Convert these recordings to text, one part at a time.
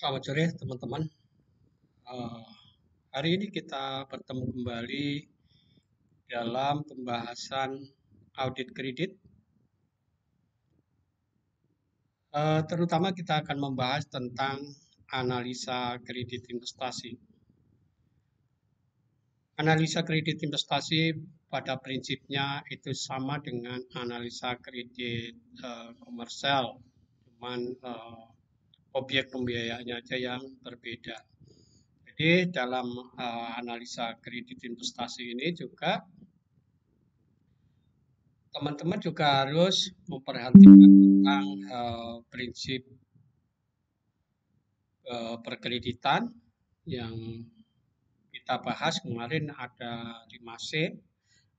Selamat sore teman-teman. Eh, Hari ini kita bertemu kembali dalam pembahasan audit kredit. Terutama kita akan membahas tentang analisa kredit investasi. Analisa kredit investasi pada prinsipnya itu sama dengan analisa kredit komersial, cuman objek pembiayaannya aja yang berbeda. Jadi dalam analisa kredit investasi ini juga teman-teman juga harus memperhatikan tentang prinsip perkreditan yang kita bahas kemarin ada 5C,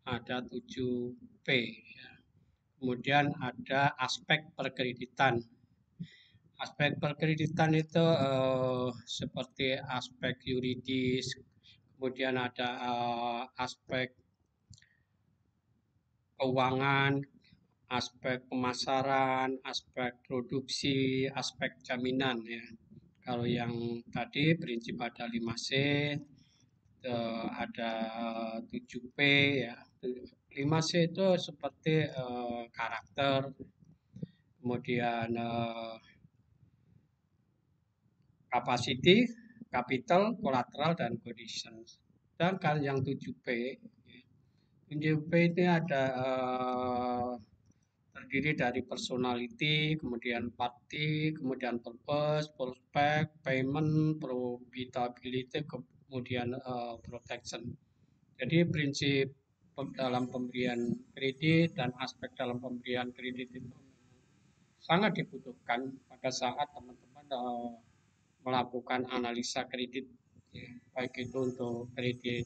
ada 7P. Ya. Kemudian ada aspek perkreditan. Aspek perkreditan itu seperti aspek yuridis, kemudian ada aspek keuangan, aspek pemasaran, aspek produksi, aspek jaminan ya. Kalau yang tadi prinsip ada 5C, ada 7P ya. 5C itu seperti karakter, kemudian capacity, capital, collateral, dan conditions. Dan kalau yang 7P, 7P ini ada terdiri dari personality, kemudian party, kemudian purpose, prospect, payment, profitability, kemudian protection. Jadi prinsip dalam pemberian kredit dan aspek dalam pemberian kredit itu sangat dibutuhkan pada saat teman-teman melakukan analisa kredit, ya, baik itu untuk kredit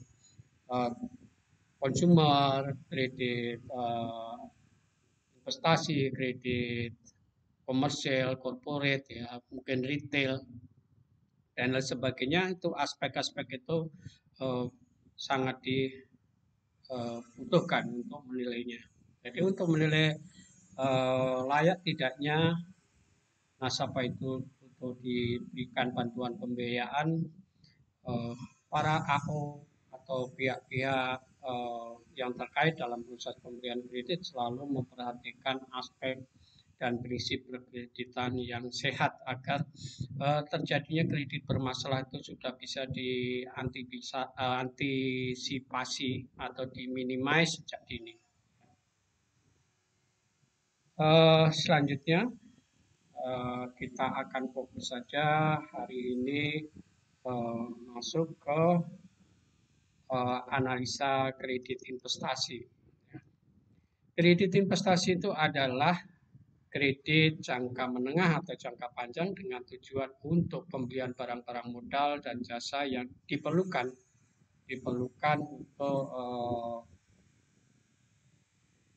konsumer, kredit investasi, kredit komersial, corporate, ya, mungkin retail, dan lain sebagainya. Itu aspek-aspek itu sangat dibutuhkan untuk menilainya. Jadi untuk menilai layak tidaknya nasabah itu untuk diberikan bantuan pembiayaan, para AO atau pihak-pihak yang terkait dalam proses pemberian kredit selalu memperhatikan aspek dan prinsip perkreditan yang sehat agar terjadinya kredit bermasalah itu sudah bisa diantisipasi atau diminimais sejak dini. Selanjutnya kita akan fokus saja hari ini masuk ke analisa kredit investasi. Kredit investasi itu adalah kredit jangka menengah atau jangka panjang dengan tujuan untuk pembelian barang-barang modal dan jasa yang diperlukan untuk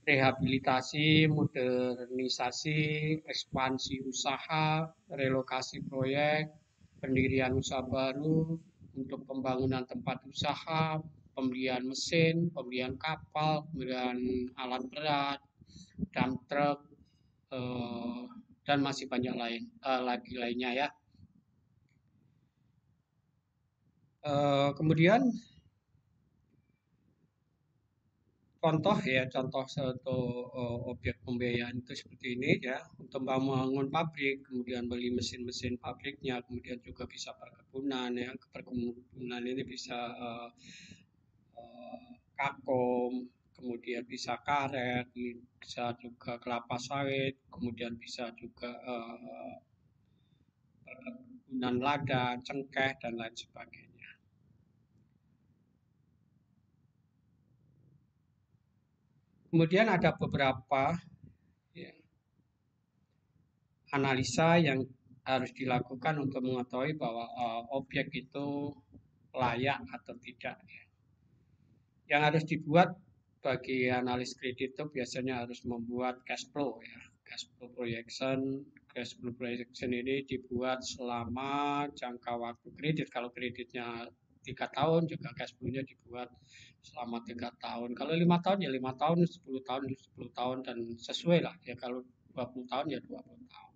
rehabilitasi, modernisasi, ekspansi usaha, relokasi proyek, pendirian usaha baru, untuk pembangunan tempat usaha, pembelian mesin, pembelian kapal, pembelian alat berat, dump truck, dan masih banyak lagi lainnya ya. Kemudian contoh satu objek pembiayaan itu seperti ini ya, untuk membangun pabrik, kemudian beli mesin-mesin pabriknya, kemudian juga bisa perkebunan ya, perkebunan ini bisa kakom, kemudian bisa karet, bisa juga kelapa sawit, kemudian bisa juga perkebunan lada, cengkeh, dan lain sebagainya. Kemudian ada beberapa ya, analisa yang harus dilakukan untuk mengetahui bahwa objek itu layak atau tidak. Ya. Yang harus dibuat bagi analis kredit itu biasanya harus membuat cash flow ya. Cash flow projection ini dibuat selama jangka waktu kredit. Kalau kreditnya 3 tahun juga cash flow-nya dibuat selama 3 tahun. Kalau 5 tahun ya 5 tahun, 10 tahun 10 tahun, dan sesuai lah ya. Kalau 20 tahun ya 20 tahun.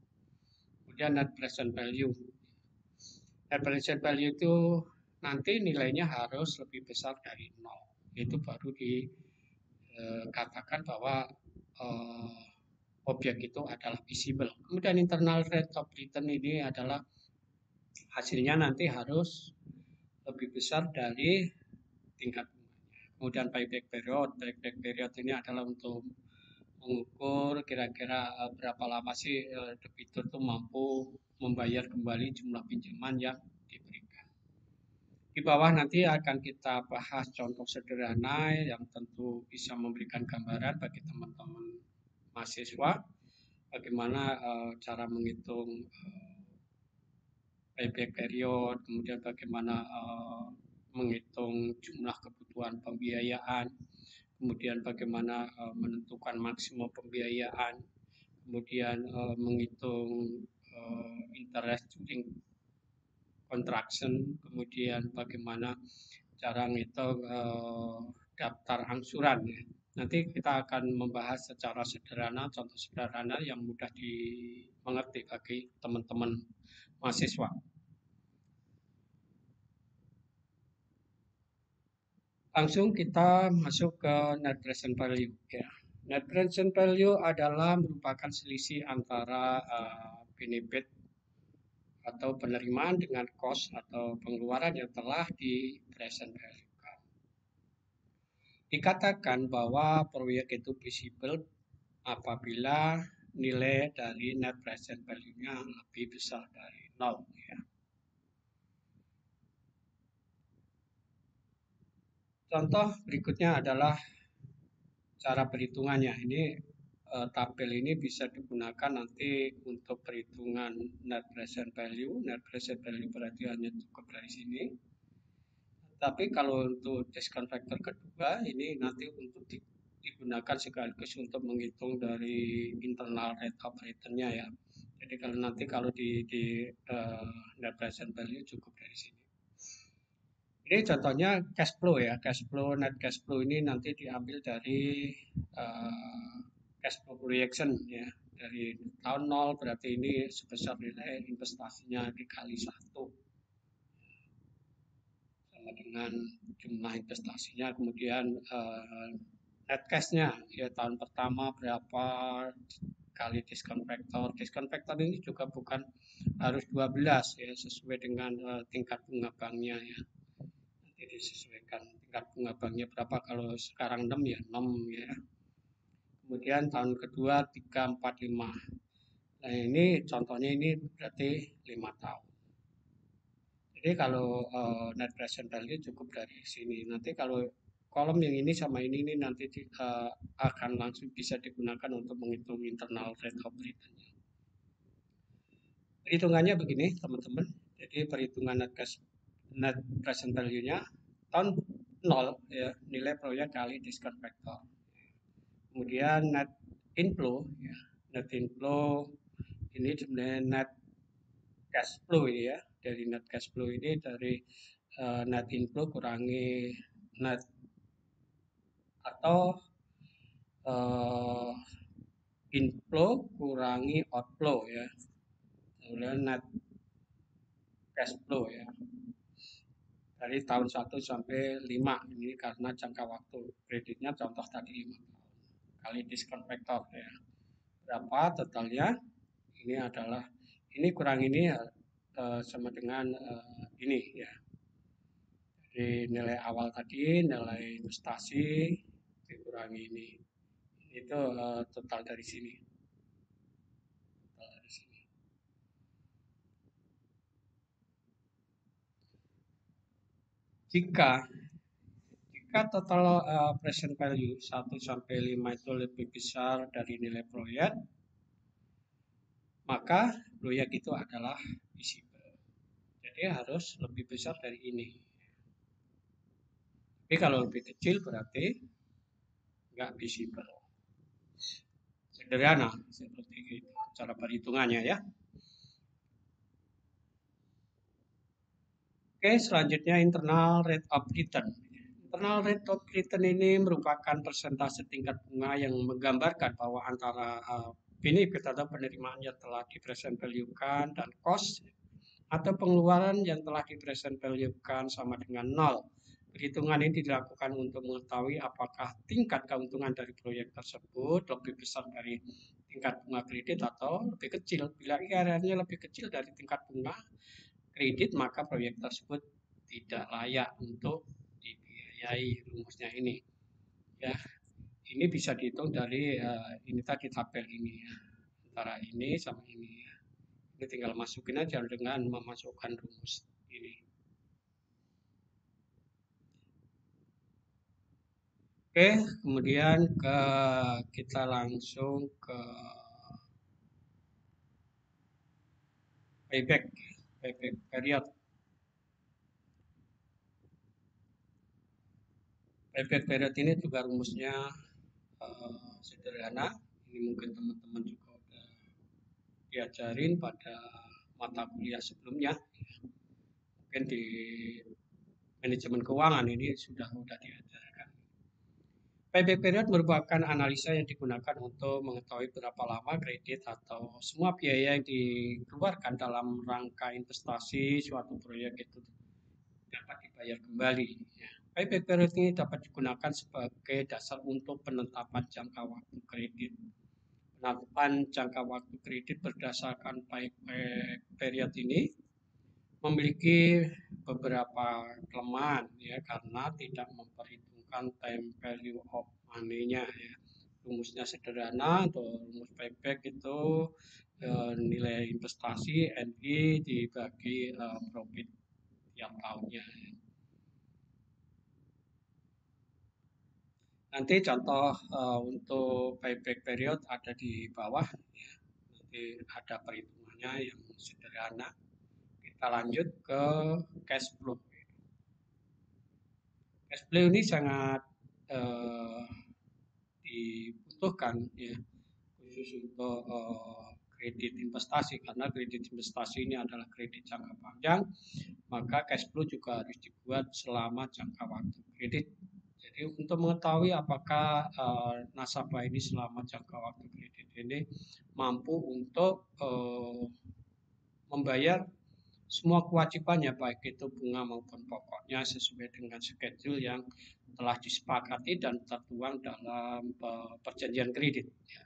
Kemudian net present value. Net present value itu nanti nilainya harus lebih besar dari 0. Itu baru dikatakan bahwa eh, objek itu adalah visible. Kemudian internal rate of return ini adalah hasilnya nanti harus lebih besar dari tingkat bunganya. Kemudian payback period ini adalah untuk mengukur kira-kira berapa lama sih debitur itu mampu membayar kembali jumlah pinjaman yang diberikan. Di bawah nanti akan kita bahas contoh sederhana yang tentu bisa memberikan gambaran bagi teman-teman mahasiswa bagaimana cara menghitung payback period, kemudian bagaimana menghitung jumlah kebutuhan pembiayaan, kemudian bagaimana menentukan maksimum pembiayaan, kemudian menghitung interest during contraction, kemudian bagaimana cara menghitung daftar angsuran. Ya. Nanti kita akan membahas secara sederhana, contoh sederhana yang mudah dimengerti bagi teman-teman mahasiswa. Langsung kita masuk ke net present value. Ya. Net present value adalah merupakan selisih antara benefit atau penerimaan dengan cost atau pengeluaran yang telah di present value. Dikatakan bahwa proyek itu visible apabila nilai dari net present value-nya lebih besar dari 0. Ya. Contoh berikutnya adalah cara perhitungannya. Ini tabel ini bisa digunakan nanti untuk perhitungan net present value. Net present value berarti hanya cukup dari sini. Tapi kalau untuk discount factor kedua ini nanti untuk digunakan sekaligus untuk menghitung dari internal rate of return-nya ya. Jadi kalau di net present value cukup dari sini. Ini contohnya cash flow ya, net cash flow ini nanti diambil dari cash flow projection ya. Dari tahun 0 berarti ini sebesar nilai investasinya dikali 1 sama dengan jumlah investasinya, kemudian net cash-nya ya tahun pertama berapa kali discount factor. Discount factor ini juga bukan harus 12 ya, sesuai dengan tingkat bunga banknya ya. Nanti disesuaikan tingkat bunga banknya berapa, kalau sekarang 6 ya 6 ya. Kemudian tahun kedua 3, 4, 5. Nah ini contohnya ini berarti 5 tahun. Jadi kalau net present value cukup dari sini. Nanti kalau kolom yang ini sama ini nanti akan langsung bisa digunakan untuk menghitung internal rate of return-nya. Perhitungannya begini teman-teman. Jadi perhitungan net present value-nya tahun 0 ya, nilai proyek kali discount factor. Kemudian net inflow ya, net inflow ini sebenarnya net cash flow ini ya. Dari net cash flow ini dari net inflow kurangi net atau inflow kurangi outflow ya. Kemudian net cash flow ya. Dari tahun 1 sampai 5 ini karena jangka waktu kreditnya contoh tadi 5 tahun. Kali discount factor ya. Berapa totalnya? Ini adalah ini kurang ini ya, sama dengan ini ya. Jadi nilai awal tadi, nilai investasi dikurangi ini. Itu total dari sini. Total dari sini. Jika total present value 1 sampai 5 itu lebih besar dari nilai proyek, maka proyek itu adalah visible. Jadi harus lebih besar dari ini. Tapi kalau lebih kecil berarti nggak visible. Sederhana seperti itu cara perhitungannya ya. Oke, selanjutnya internal rate of return. Internal rate of return ini merupakan persentase tingkat bunga yang menggambarkan bahwa antara benefit atau penerimaan yang telah di present value-kan dan cost atau pengeluaran yang telah di present value-kan sama dengan 0. Perhitungan ini dilakukan untuk mengetahui apakah tingkat keuntungan dari proyek tersebut lebih besar dari tingkat bunga kredit atau lebih kecil. Bila IRR-nya lebih kecil dari tingkat bunga kredit, maka proyek tersebut tidak layak untuk dibiayai. Rumusnya ini, ya, ini bisa dihitung dari ini tadi tabel ini, ya, antara ini sama ini, ya. Ini tinggal masukin aja dengan memasukkan rumus ini. Oke, kemudian kita langsung ke payback period. Payback period ini juga rumusnya sederhana. Ini mungkin teman-teman juga udah diajarin pada mata kuliah sebelumnya. Mungkin di manajemen keuangan ini sudah diajarkan. Payback period merupakan analisa yang digunakan untuk mengetahui berapa lama kredit atau semua biaya yang dikeluarkan dalam rangka investasi suatu proyek itu dapat dibayar kembali. Payback period ini dapat digunakan sebagai dasar untuk penetapan jangka waktu kredit. Penetapan jangka waktu kredit berdasarkan payback period ini memiliki beberapa kelemahan, ya, karena tidak memperhitungkan time value of money-nya, ya. Rumusnya sederhana. Untuk rumus payback itu nilai investasi NI dibagi profit tiap tahunnya. Nanti contoh untuk payback period ada di bawah, ya. Nanti ada perhitungannya yang sederhana. Kita lanjut ke cash flow. Cash flow ini sangat dibutuhkan, ya, khusus untuk kredit investasi, karena kredit investasi ini adalah kredit jangka panjang, maka cash flow juga harus dibuat selama jangka waktu kredit. Jadi untuk mengetahui apakah nasabah ini selama jangka waktu kredit ini mampu untuk membayar semua kewajibannya, baik itu bunga maupun pokoknya, sesuai dengan schedule yang telah disepakati dan tertuang dalam perjanjian kredit, ya.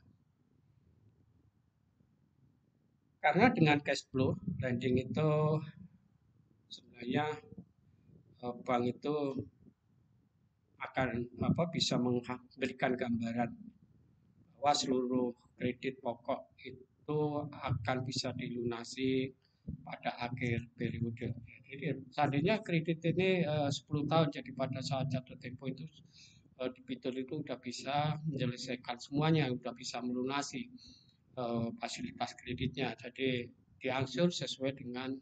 Karena dengan cash flow lending itu sebenarnya bank itu akan bisa memberikan gambaran bahwa seluruh kredit pokok itu akan bisa dilunasi pada akhir periode. Jadi seandainya kredit ini 10 tahun, jadi pada saat jatuh tempo itu debitur itu sudah bisa menyelesaikan semuanya, sudah bisa melunasi fasilitas kreditnya. Jadi diangsur sesuai dengan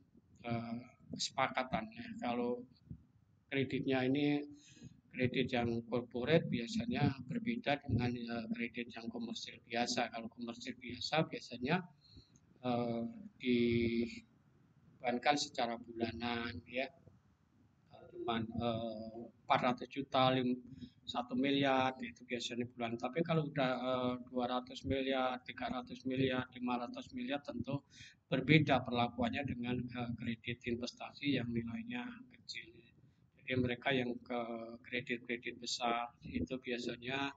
kesepakatannya. Kalau kreditnya ini kredit yang corporate biasanya berbeda dengan kredit yang komersil biasa. Kalau komersil biasa biasanya dibebankan secara bulanan, ya. Cuman 400 juta, 1 miliar itu biasanya bulan. Tapi kalau udah 200 miliar, 300 miliar, 500 miliar tentu berbeda perlakuannya dengan kredit investasi yang nilainya kecil. Jadi mereka yang ke kredit besar itu biasanya,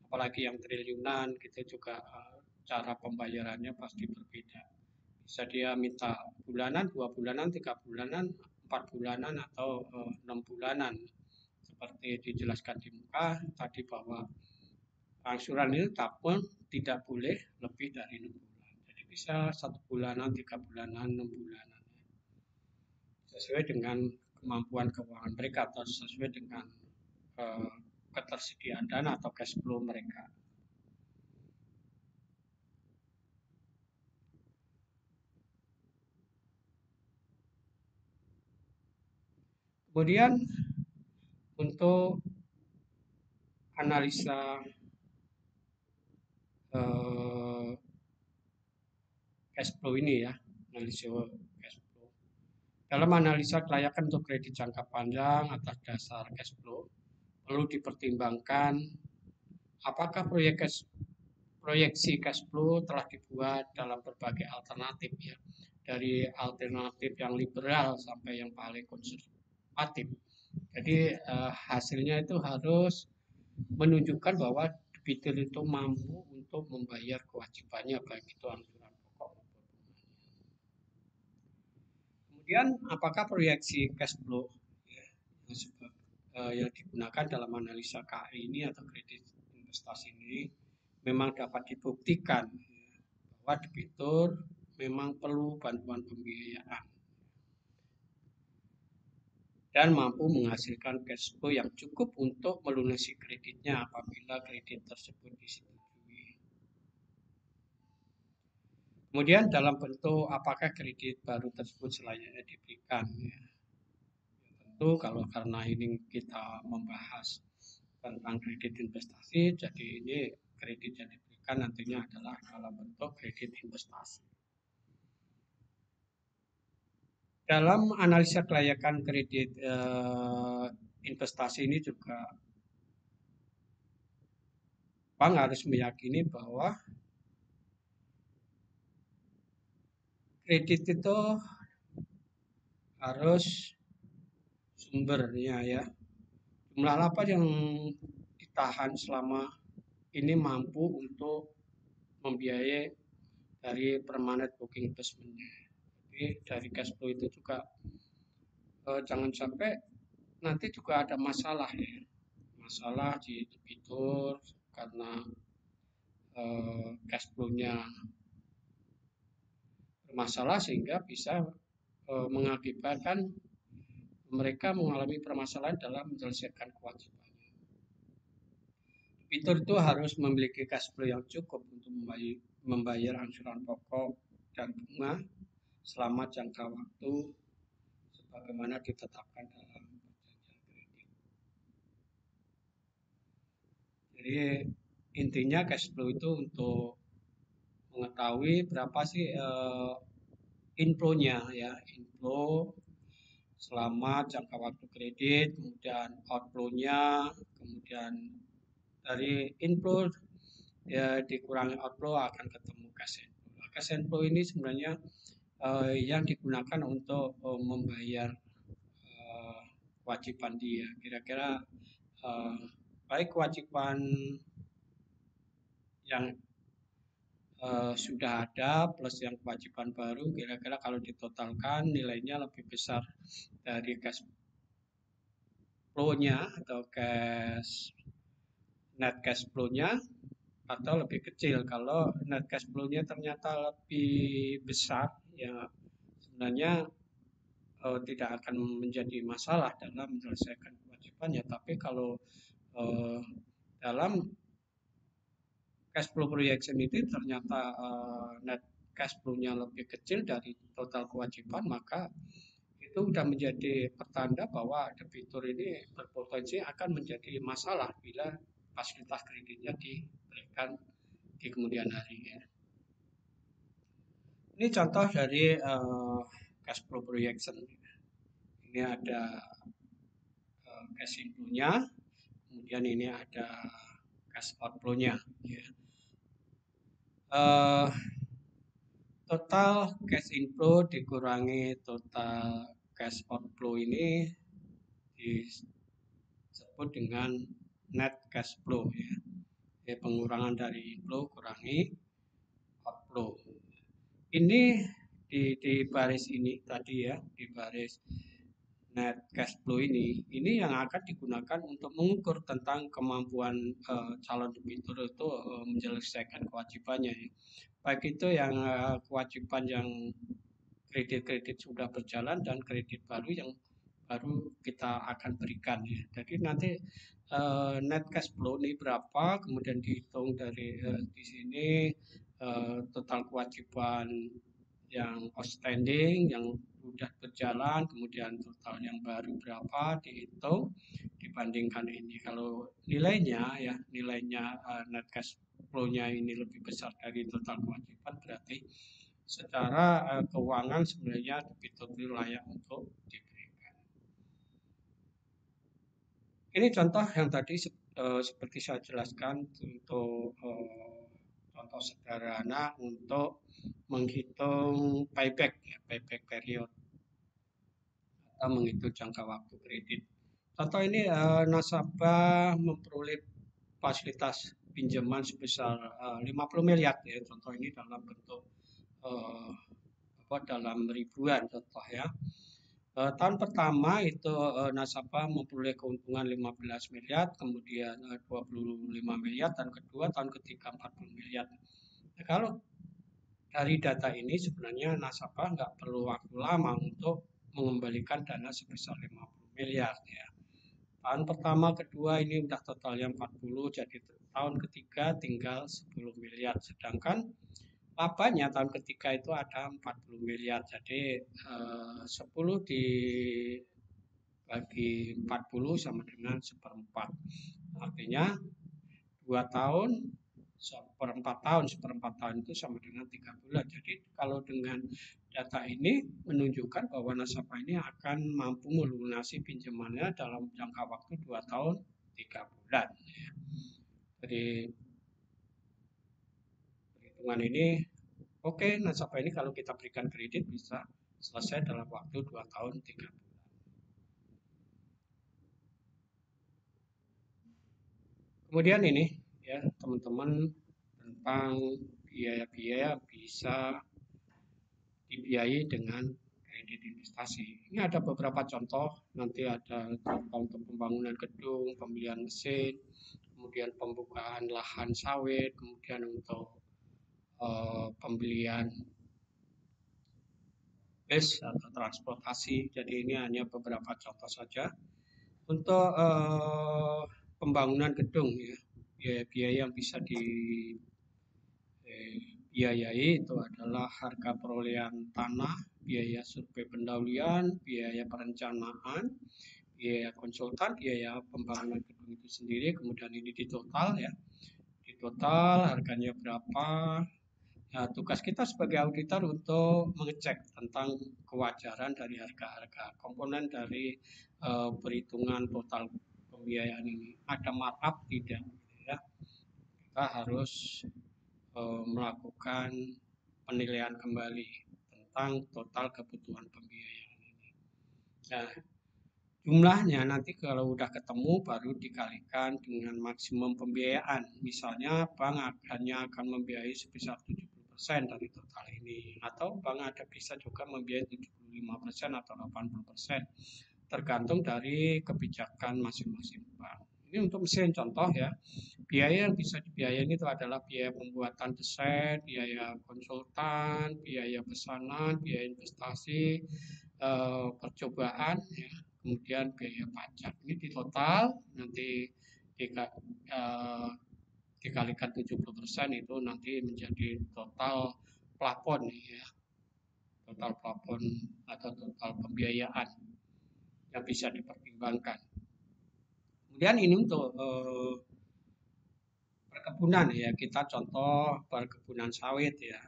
apalagi yang triliunan, gitu juga cara pembayarannya pasti berbeda. Bisa dia minta bulanan, 2 bulanan, 3 bulanan, 4 bulanan, atau 6 bulanan. Seperti dijelaskan di muka tadi bahwa angsuran itu pun tidak boleh lebih dari 6 bulan. Jadi bisa 1 bulanan, 3 bulanan, 6 bulanan. Sesuai dengan kemampuan keuangan mereka atau sesuai dengan ketersediaan dana atau cash flow mereka. Kemudian untuk analisa cash flow ini, ya, analisa cash flow. Dalam analisa kelayakan untuk kredit jangka panjang atas dasar cash flow, perlu dipertimbangkan apakah proyeksi cash flow telah dibuat dalam berbagai alternatif, ya, dari alternatif yang liberal sampai yang paling konservatif. Jadi hasilnya itu harus menunjukkan bahwa debitur itu mampu untuk membayar kewajibannya baik itu angsuran pokok maupun bunganya. Kemudian apakah proyeksi cash flow ya, yang digunakan dalam analisa KI ini atau kredit investasi ini memang dapat dibuktikan ya, bahwa debitur memang perlu bantuan pembiayaan dan mampu menghasilkan cash flow yang cukup untuk melunasi kreditnya apabila kredit tersebut disetujui. Kemudian dalam bentuk apakah kredit baru tersebut selayaknya diberikan? Ya. Tentu kalau karena ini kita membahas tentang kredit investasi, jadi ini kredit yang diberikan nantinya adalah dalam bentuk kredit investasi. Dalam analisa kelayakan kredit investasi ini juga bank harus meyakini bahwa kredit itu harus sumbernya ya. Jumlah apa yang ditahan selama ini mampu untuk membiayai dari permanent booking investment-nya. Jadi dari cash flow itu juga jangan sampai nanti juga ada masalah ya. Masalah di debitur karena cash flow-nya bermasalah sehingga bisa mengakibatkan mereka mengalami permasalahan dalam menyelesaikan kewajibannya. Debitur itu harus memiliki cash flow yang cukup untuk membayar angsuran pokok dan bunga selama jangka waktu sebagaimana ditetapkan dalam perjanjian kredit. Jadi intinya cash flow itu untuk mengetahui berapa sih inflow-nya ya, inflow selama jangka waktu kredit, kemudian outflow-nya, kemudian dari inflow ya dikurangi outflow akan ketemu cash inflow. Cash inflow ini sebenarnya yang digunakan untuk membayar kewajiban dia. Kira-kira baik kewajiban yang sudah ada plus yang kewajiban baru, kira-kira kalau ditotalkan nilainya lebih besar dari cash flow-nya atau net cash flow-nya atau lebih kecil. Kalau net cash flow-nya ternyata lebih besar, ya sebenarnya tidak akan menjadi masalah dalam menyelesaikan kewajibannya. Tapi kalau dalam cash flow projection itu ternyata net cash flow-nya lebih kecil dari total kewajiban, maka itu sudah menjadi pertanda bahwa debitur ini berpotensi akan menjadi masalah bila fasilitas kreditnya diberikan di kemudian hari. Ya. Ini contoh dari cash flow projection. Ini ada cash inflow-nya, kemudian ini ada cash outflow-nya. Ya. Total cash inflow dikurangi total cash outflow ini disebut dengan net cash flow ya. Jadi pengurangan dari inflow kurangi outflow. Ini di baris ini tadi ya, di baris net cash flow ini yang akan digunakan untuk mengukur tentang kemampuan calon debitur itu menyelesaikan kewajibannya. Ya. Baik itu yang kewajiban yang kredit-kredit sudah berjalan dan kredit baru yang baru kita akan berikan ya. Jadi nanti net cash flow ini berapa, kemudian dihitung dari di sini total kewajiban yang outstanding, yang sudah berjalan, kemudian total yang baru berapa dihitung dibandingkan ini. Kalau nilainya ya nilainya net cash flow-nya ini lebih besar dari total kewajiban, berarti secara keuangan sebenarnya debitur layak untuk diberikan. Ini contoh yang tadi seperti saya jelaskan untuk contoh sederhana untuk menghitung payback, ya, payback period atau menghitung jangka waktu kredit. Contoh ini nasabah memperoleh fasilitas pinjaman sebesar 50 miliar ya. Contoh ini dalam bentuk dalam ribuan contoh ya. Tahun pertama itu nasabah memperoleh keuntungan 15 miliar, kemudian 25 miliar, dan kedua tahun ketiga 40 miliar. Nah, kalau dari data ini sebenarnya nasabah nggak perlu waktu lama untuk mengembalikan dana sebesar 50 miliar ya. Tahun pertama, kedua ini udah totalnya 40, jadi tahun ketiga tinggal 10 miliar. Sedangkan labanya tahun ketiga itu ada 40 miliar. Jadi 10 dibagi 40 sama dengan seperempat. Artinya 2 tahun seperempat tahun itu sama dengan 3 bulan. Jadi kalau dengan data ini menunjukkan bahwa nasabah ini akan mampu melunasi pinjamannya dalam jangka waktu 2 tahun 3 bulan. Jadi perhitungan ini oke, nasabah ini kalau kita berikan kredit bisa selesai dalam waktu 2 tahun 3 bulan. Kemudian ini ya teman-teman tentang biaya-biaya bisa dibiayai dengan kredit investasi. Ini ada beberapa contoh, nanti ada contoh untuk pembangunan gedung, pembelian mesin, kemudian pembukaan lahan sawit, kemudian untuk pembelian bus atau transportasi. Jadi ini hanya beberapa contoh saja. Untuk pembangunan gedung ya, biaya-biaya yang bisa dibiayai itu adalah harga perolehan tanah, biaya survei pendahuluan, biaya perencanaan, biaya konsultan, biaya pembangunan gedung itu sendiri, kemudian ini di total ya. Di total harganya berapa. Nah, tugas kita sebagai auditor untuk mengecek tentang kewajaran dari harga-harga komponen dari perhitungan total pembiayaan ini. Ada markup tidak? Ya. Kita harus melakukan penilaian kembali tentang total kebutuhan pembiayaan ini. Nah, jumlahnya nanti kalau udah ketemu baru dikalikan dengan maksimum pembiayaan. Misalnya bank hanya akan membiayai sebesar 70% dari total ini, atau bank ada bisa juga membiayai 75% atau 80%, tergantung dari kebijakan masing-masing bank. Ini untuk mesin contoh ya. Biaya yang bisa dibiayai itu adalah biaya pembuatan desain, biaya konsultan, biaya pesanan, biaya investasi, percobaan, ya, kemudian biaya pajak. Ini di total nanti dikalikan 70% itu nanti menjadi total plafon ya. Total plafon atau total pembiayaan yang bisa dipertimbangkan. Kemudian ini untuk perkebunan ya, kita contoh perkebunan sawit ya.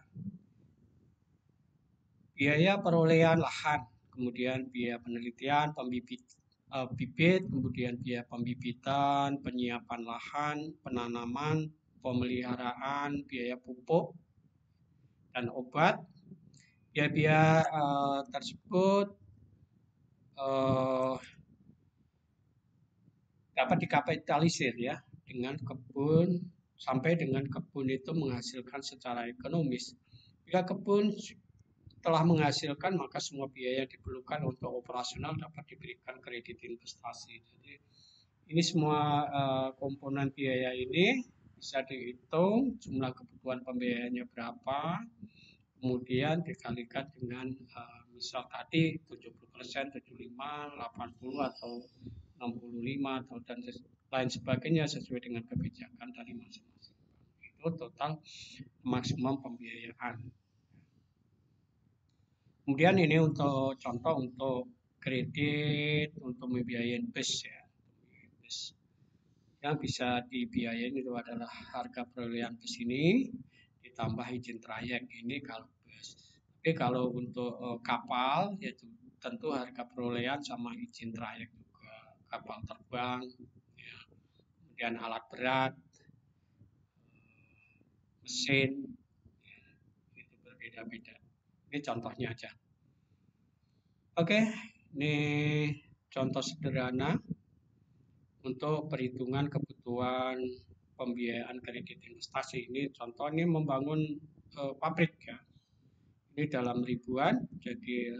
Biaya perolehan lahan, kemudian biaya penelitian, bibit, kemudian biaya pembibitan, penyiapan lahan, penanaman, pemeliharaan, biaya pupuk dan obat. Biaya-biaya tersebut dapat dikapitalisir ya dengan kebun sampai dengan kebun itu menghasilkan secara ekonomis. Bila kebun telah menghasilkan maka semua biaya yang diperlukan untuk operasional dapat diberikan kredit investasi. Jadi ini semua komponen biaya ini bisa dihitung jumlah kebutuhan pembiayaannya berapa, kemudian dikalikan dengan misal tadi 70%, 75, 80 atau 65 atau dan lain sebagainya sesuai dengan kebijakan dari masing-masing. Itu total maksimum pembiayaan. Kemudian ini untuk contoh untuk kredit untuk membiayai bus ya. Bus. Yang bisa dibiayain itu adalah harga perolehan bus ini ditambah izin trayek ini kalau bus. Tapi kalau untuk kapal yaitu tentu harga perolehan sama izin trayek juga, kapal terbang, ya. Kemudian alat berat, mesin, itu berbeda-beda. Ini contohnya aja. Oke, ini contoh sederhana untuk perhitungan kebutuhan pembiayaan kredit investasi. Ini contoh ini membangun pabrik ya. Ini dalam ribuan, jadi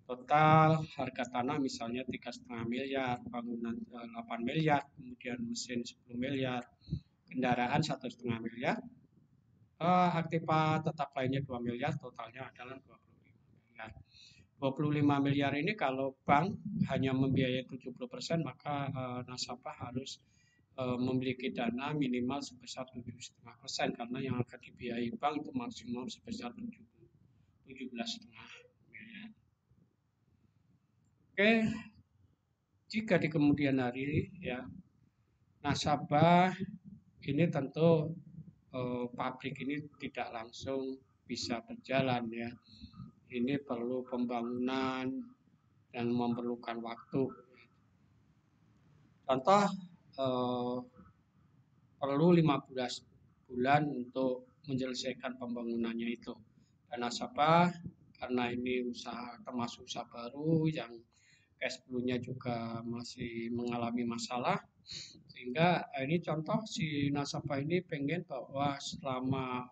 total harga tanah misalnya 3,5 miliar, bangunan 8 miliar, kemudian mesin 10 miliar, kendaraan 1,5 miliar, aktiva tetap lainnya 2 miliar, totalnya adalah 25 miliar. 25 miliar ini kalau bank hanya membiayai 70%, maka nasabah harus memiliki dana minimal sebesar 7,5%, karena yang akan dibiayai bank itu maksimum sebesar 17,5 miliar. Oke, jika di kemudian hari ya nasabah ini tentu pabrik ini tidak langsung bisa berjalan ya. Ini perlu pembangunan dan memerlukan waktu. Contoh perlu 15 bulan untuk menyelesaikan pembangunannya itu. Dan nasabah karena ini usaha termasuk usaha baru yang cash flow-nya juga masih mengalami masalah, sehingga ini contoh si nasabah ini pengen bahwa selama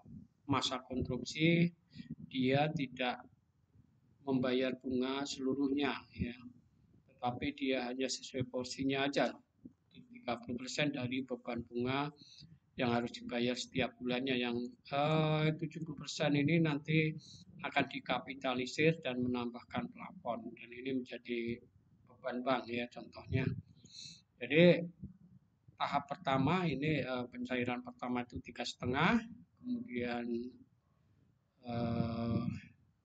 masa konstruksi dia tidak membayar bunga seluruhnya ya, tetapi dia hanya sesuai porsinya aja, 30% dari beban bunga yang harus dibayar setiap bulannya, yang 70% ini nanti akan dikapitalisir dan menambahkan plafon, dan ini menjadi beban bank ya contohnya. Jadi tahap pertama ini pencairan pertama itu 3,5, kemudian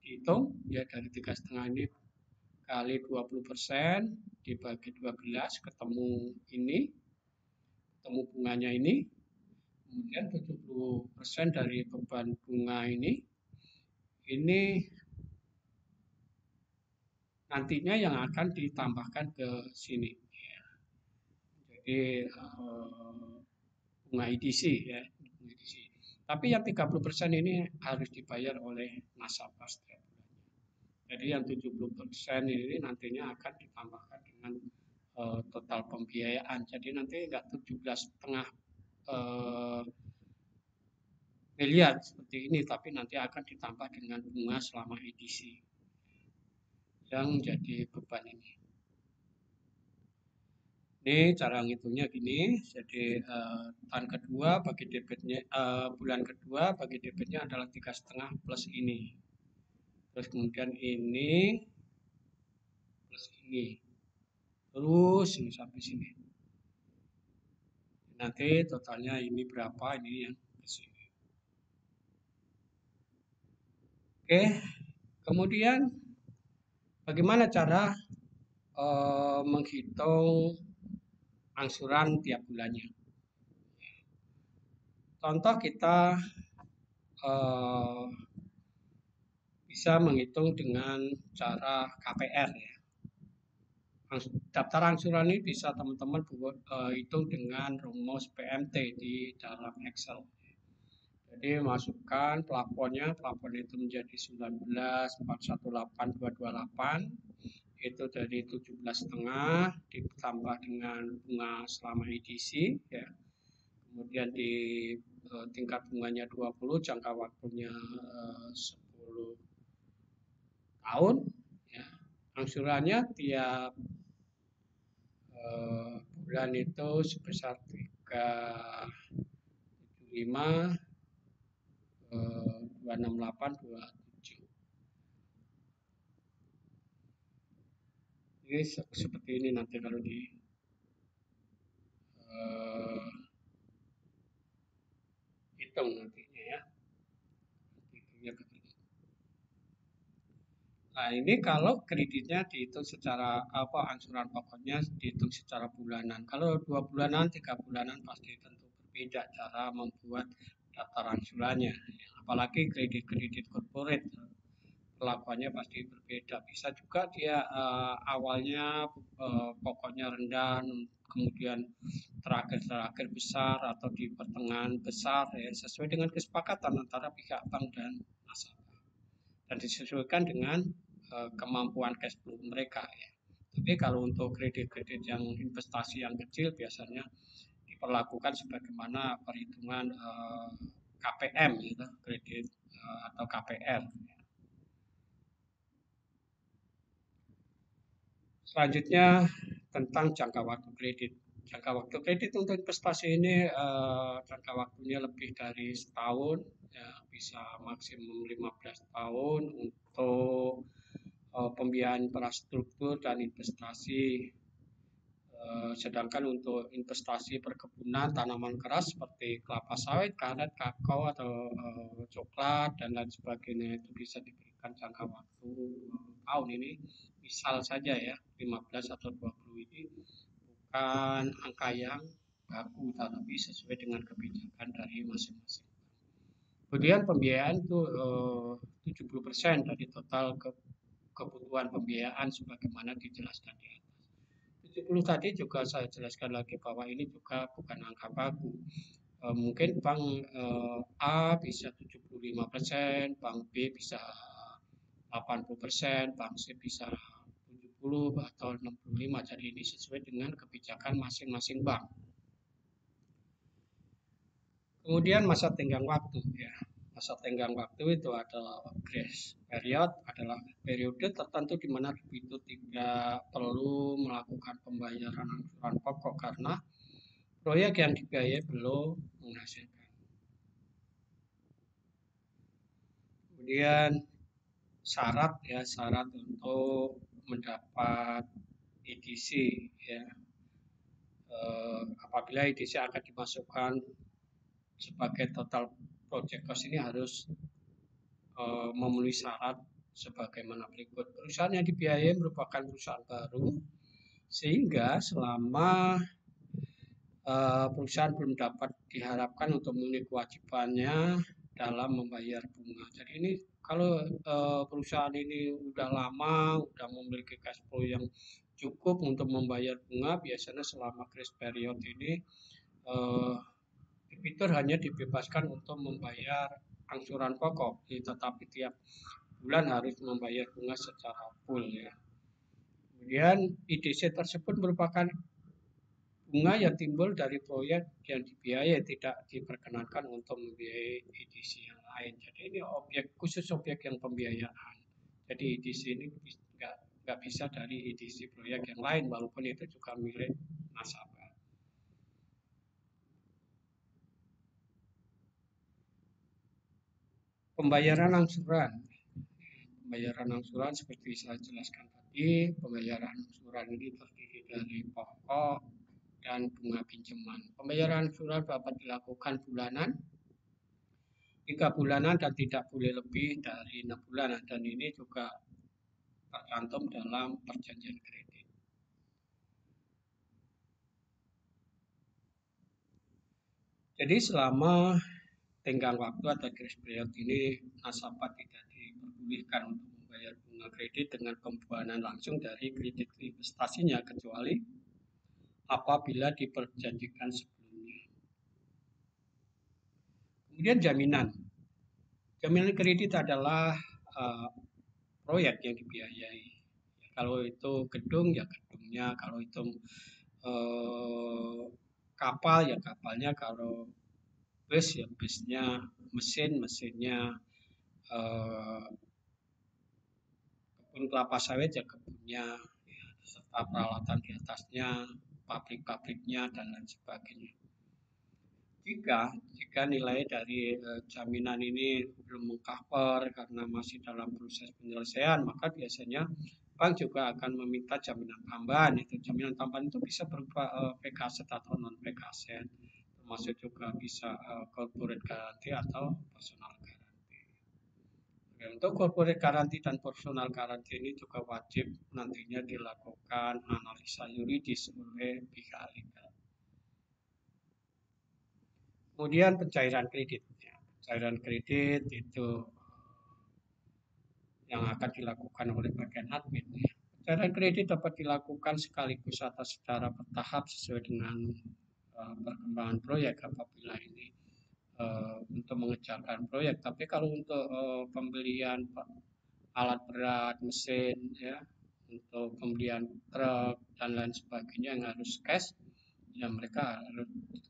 dihitung ya dari 3,5 ini kali 20% dibagi 12 ketemu ini, ketemu bunganya ini, kemudian 70% dari beban bunga ini nantinya yang akan ditambahkan ke sini. Jadi bunga EDC ya. Tapi yang 30% ini harus dibayar oleh nasabah setiap bulannya. Jadi yang 70% ini nantinya akan ditambahkan dengan total pembiayaan. Jadi nanti enggak 17,5 miliar seperti ini, tapi nanti akan ditambah dengan bunga selama edisi yang jadi beban ini. Ini cara ngitungnya gini. Jadi tahun kedua bagi debitnya, bulan kedua bagi debitnya adalah 3,5 plus ini, terus kemudian ini plus ini, terus ini sampai sini. Nanti totalnya ini berapa, ini yang ke sini. Oke, kemudian bagaimana cara menghitung angsuran tiap bulannya? Contoh kita bisa menghitung dengan cara KPR ya. Daftar angsuran ini bisa teman-teman hitung dengan rumus PMT di dalam Excel. Jadi masukkan plafonnya, plafon itu menjadi 19,418228, itu dari 17,5 ditambah dengan bunga selama edisi ya. Kemudian di tingkat bunganya 20, jangka waktunya 10 tahun ya. Angsurannya tiap bulan itu sebesar 375 26827. Ini seperti ini nanti kalau di hitung nantinya ya. Nah, ini kalau kreditnya dihitung secara angsuran pokoknya dihitung secara bulanan. Kalau 2 bulanan, 3 bulanan pasti tentu berbeda cara membuat daftar angsurannya. Apalagi kredit-kredit corporate, perlakuannya pasti berbeda. Bisa juga dia awalnya pokoknya rendah, kemudian terakhir-terakhir besar atau di pertengahan besar ya, sesuai dengan kesepakatan antara pihak bank dan nasabah dan disesuaikan dengan kemampuan cash flow mereka ya. Tapi kalau untuk kredit-kredit yang investasi yang kecil biasanya diperlakukan sebagaimana perhitungan KPM gitu, kredit atau KPR. Selanjutnya tentang jangka waktu kredit. Jangka waktu kredit untuk investasi ini jangka waktunya lebih dari setahun, ya, bisa maksimum 15 tahun untuk pembiayaan infrastruktur dan investasi. Sedangkan untuk investasi perkebunan tanaman keras seperti kelapa sawit, karet, kakao atau coklat dan lain sebagainya itu bisa diberikan jangka waktu 20 tahun ini. Misal saja ya 15 atau 20 ini bukan angka yang baku tetapi sesuai dengan kebijakan dari masing-masing. Kemudian pembiayaan itu 70% dari total kebutuhan pembiayaan sebagaimana dijelaskan di atas. 70 tadi juga saya jelaskan lagi bahwa ini juga bukan angka baku. Mungkin bank A bisa 75%, bank B bisa 80%, bank C bisa 70 atau 65. Jadi ini sesuai dengan kebijakan masing-masing bank. Kemudian masa tenggang waktu ya. Masa tenggang waktu itu adalah grace period, adalah periode tertentu di mana itu tidak perlu melakukan pembayaran angsuran pokok karena proyek yang dibiayai belum menghasilkan. Kemudian syarat untuk mendapat EDC ya. Apabila EDC akan dimasukkan sebagai total project cost ini harus memenuhi syarat sebagaimana berikut. Perusahaan yang dibiayai merupakan perusahaan baru sehingga selama perusahaan belum dapat diharapkan untuk memenuhi kewajibannya dalam membayar bunga. Jadi ini kalau perusahaan ini udah lama, udah memiliki cash flow yang cukup untuk membayar bunga, biasanya selama grace period ini debitur hanya dibebaskan untuk membayar angsuran pokok, tetapi tiap bulan harus membayar bunga secara full ya. Kemudian IDC tersebut merupakan bunga yang timbul dari proyek yang dibiayai, tidak diperkenankan untuk membiayai IDC yang lain. Jadi ini khusus objek yang pembiayaan. Jadi IDC ini nggak bisa dari IDC proyek yang lain walaupun itu juga milik nasabah. Pembayaran angsuran. Pembayaran angsuran seperti saya jelaskan tadi, pembayaran angsuran ini terdiri dari pokok dan bunga pinjaman. Pembayaran angsuran dapat dilakukan bulanan, 3 bulanan dan tidak boleh lebih dari 6 bulanan dan ini juga tercantum dalam perjanjian kredit. Jadi selama tenggang waktu atau grace period ini nasabah tidak diperbolehkan untuk membayar bunga kredit dengan pembuanan langsung dari kredit investasinya kecuali apabila diperjanjikan sebelumnya. Kemudian jaminan. Jaminan kredit adalah proyek yang dibiayai. Kalau itu gedung ya gedungnya, kalau itu kapal ya kapalnya, kalau bus ya busnya, mesinnya, kebun kelapa sawit ya kebunnya, ya, serta peralatan di atasnya, pabrik-pabriknya dan lain sebagainya. Jika nilai dari jaminan ini belum mengcover karena masih dalam proses penyelesaian, maka biasanya bank juga akan meminta jaminan tambahan. Itu jaminan tambahan itu bisa berupa PKZ atau non PKZ, termasuk juga bisa corporate guarantee atau personal guarantee. Untuk corporate guarantee dan personal guarantee ini juga wajib nantinya dilakukan analisa yuridis oleh pihak legal. Kemudian pencairan kredit. Pencairan kredit itu yang akan dilakukan oleh bagian admin. Pencairan kredit dapat dilakukan sekaligus atau secara bertahap sesuai dengan perkembangan proyek apabila ini untuk mengejarkan proyek. Tapi kalau untuk pembelian alat berat, mesin, ya, untuk pembelian truk dan lain sebagainya yang harus cash, ya mereka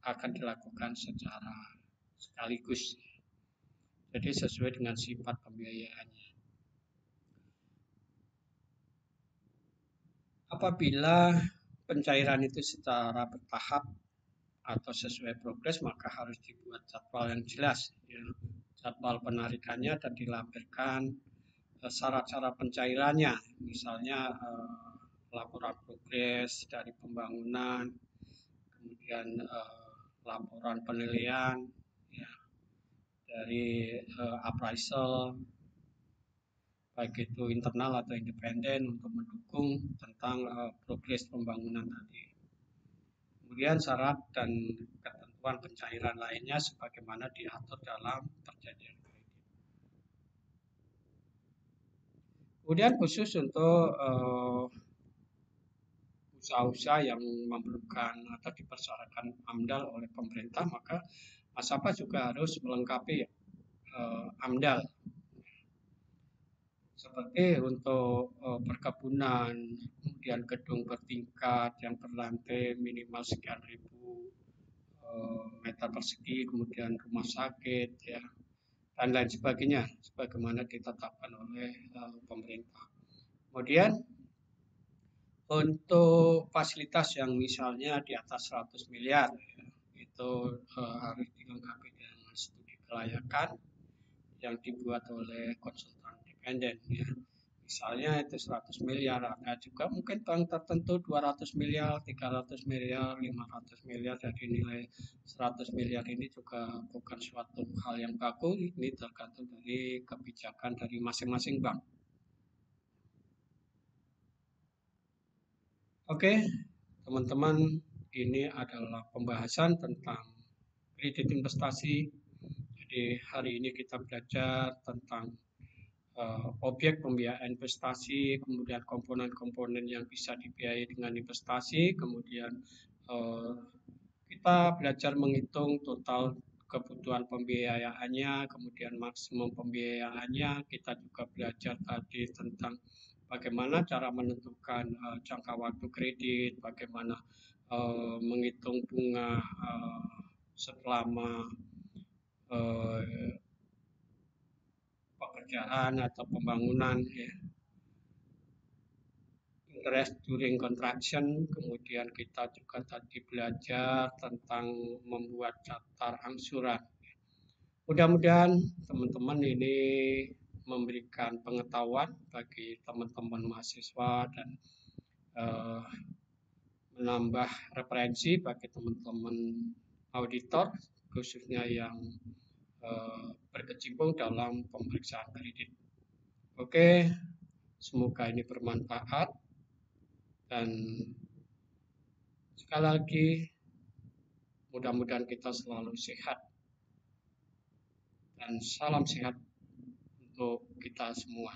akan dilakukan secara sekaligus. Jadi sesuai dengan sifat pembiayaannya. Apabila pencairan itu secara bertahap atau sesuai progres, maka harus dibuat jadwal yang jelas, ya. Jadwal penarikannya dan dilampirkan syarat-syarat pencairannya, misalnya laporan progres dari pembangunan, kemudian laporan penilaian, ya, dari appraisal, baik itu internal atau independen untuk mendukung tentang progres pembangunan tadi. Kemudian syarat dan ketentuan pencairan lainnya sebagaimana diatur dalam perjanjian kredit. Kemudian khusus untuk usaha-usaha yang memerlukan atau dipersyaratkan AMDAL oleh pemerintah, maka nasabah juga harus melengkapi AMDAL. Seperti untuk perkebunan, kemudian gedung bertingkat yang berlantai minimal sekian ribu meter persegi, kemudian rumah sakit, ya, dan lain sebagainya, sebagaimana ditetapkan oleh pemerintah. Kemudian untuk fasilitas yang misalnya di atas 100 miliar, ya, itu harus dilengkapi dengan studi kelayakan yang dibuat oleh konsultan independen, ya. Misalnya itu 100 miliar, ada juga mungkin bank tertentu 200 miliar, 300 miliar, 500 miliar, jadi nilai 100 miliar ini juga bukan suatu hal yang baku, ini tergantung dari kebijakan dari masing-masing bank. Oke, teman-teman, ini adalah pembahasan tentang kredit investasi. Jadi hari ini kita belajar tentang objek pembiayaan investasi, kemudian komponen-komponen yang bisa dibiayai dengan investasi, kemudian kita belajar menghitung total kebutuhan pembiayaannya, kemudian maksimum pembiayaannya. Kita juga belajar tadi tentang bagaimana cara menentukan jangka waktu kredit, bagaimana menghitung bunga selama pekerjaan atau pembangunan, ya. Interest during construction, kemudian kita juga tadi belajar tentang membuat daftar angsuran. Mudah-mudahan teman-teman ini memberikan pengetahuan bagi teman-teman mahasiswa dan menambah referensi bagi teman-teman auditor, khususnya yang berkecimpung dalam pemeriksaan kredit. Oke, semoga ini bermanfaat dan sekali lagi mudah-mudahan kita selalu sehat dan salam sehat untuk kita semua.